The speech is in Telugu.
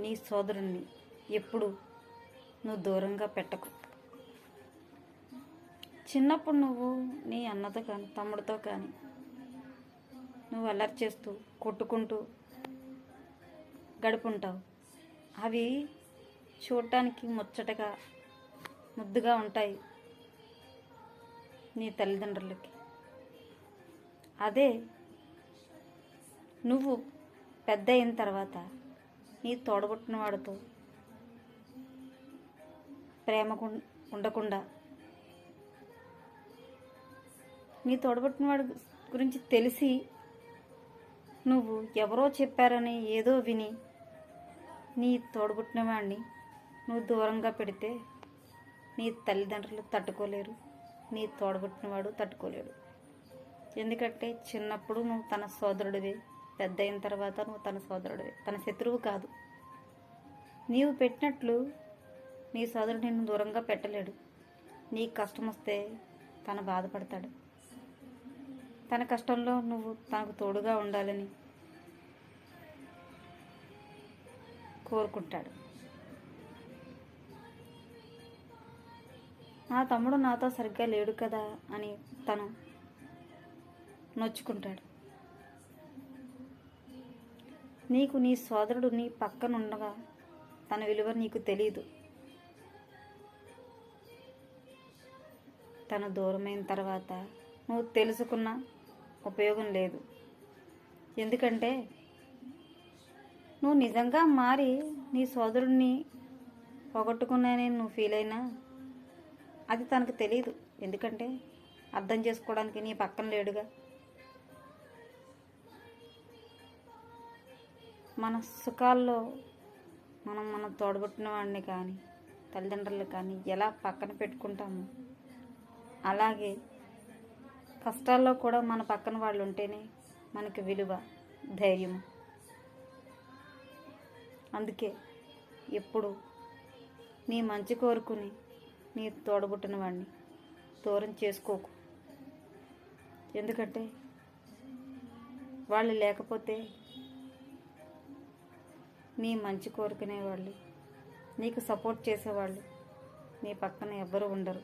నీ సోదరుణ్ణి ఎప్పుడు నువ్వు దూరంగా పెట్టకు. చిన్నప్పుడు నువ్వు నీ అన్నతో కానీ తమ్ముడితో కానీ నువ్వు అల్లరి చేస్తూ కొట్టుకుంటూ గడుపుంటావు. అవి చూడటానికి ముచ్చటగా ముద్దుగా ఉంటాయి నీ తల్లిదండ్రులకి. అదే నువ్వు పెద్ద అయిన తర్వాత నీ తోడబుట్టిన వాడితో ప్రేమ ఉండకుండా నీ తోడబుట్టిన వాడి గురించి తెలిసి నువ్వు ఎవరో చెప్పారని ఏదో విని నీ తోడబుట్టిన వాడిని నువ్వు దూరంగా పెడితే నీ తల్లిదండ్రులు తట్టుకోలేరు, నీ తోడబుట్టినవాడు తట్టుకోలేడు. ఎందుకంటే చిన్నప్పుడు నువ్వు తన సోదరుడివే, పెద్ద అయిన తర్వాత నువ్వు తన సోదరుడివే, తన శత్రువు కాదు. నీవు పెట్టినట్లు నీ సోదరుడు నిన్ను దూరంగా పెట్టలేడు. నీకు కష్టం వస్తే తను బాధపడతాడు. తన కష్టంలో నువ్వు తనకు తోడుగా ఉండాలని కోరుకుంటాడు. నా తమ్ముడు నాతో సరిగ్గా లేడు కదా అని తను నొచ్చుకుంటాడు. నీకు నీ సోదరుడు నీ పక్కన ఉండగా తన విలువ నీకు తెలియదు. తను దూరమైన తర్వాత నువ్వు తెలుసుకున్న ఉపయోగం లేదు. ఎందుకంటే నువ్వు నిజంగా మారి నీ సోదరుడిని పోగొట్టుకున్నానని నువ్వు ఫీల్ అయినా అది తనకు తెలియదు. ఎందుకంటే అర్థం చేసుకోవడానికి నీ పక్కన లేడుగా. మన సుఖాల్లో మనం తోడబుట్టిన వాడిని కానీ తల్లిదండ్రులు కానీ ఎలా పక్కన పెట్టుకుంటామో అలాగే కష్టాల్లో కూడా మన పక్కన వాళ్ళు ఉంటేనే మనకి విలువ, ధైర్యం. అందుకే ఎప్పుడు నీ మంచి కోరుకుని నీ తోడబుట్టిన వాడిని దూరం చేసుకోకు. ఎందుకంటే వాళ్ళు లేకపోతే నీ మంచి కోరుకునేవాళ్ళు, నీకు సపోర్ట్ చేసేవాళ్ళు నీ పక్కన ఎవ్వరూ ఉండరు.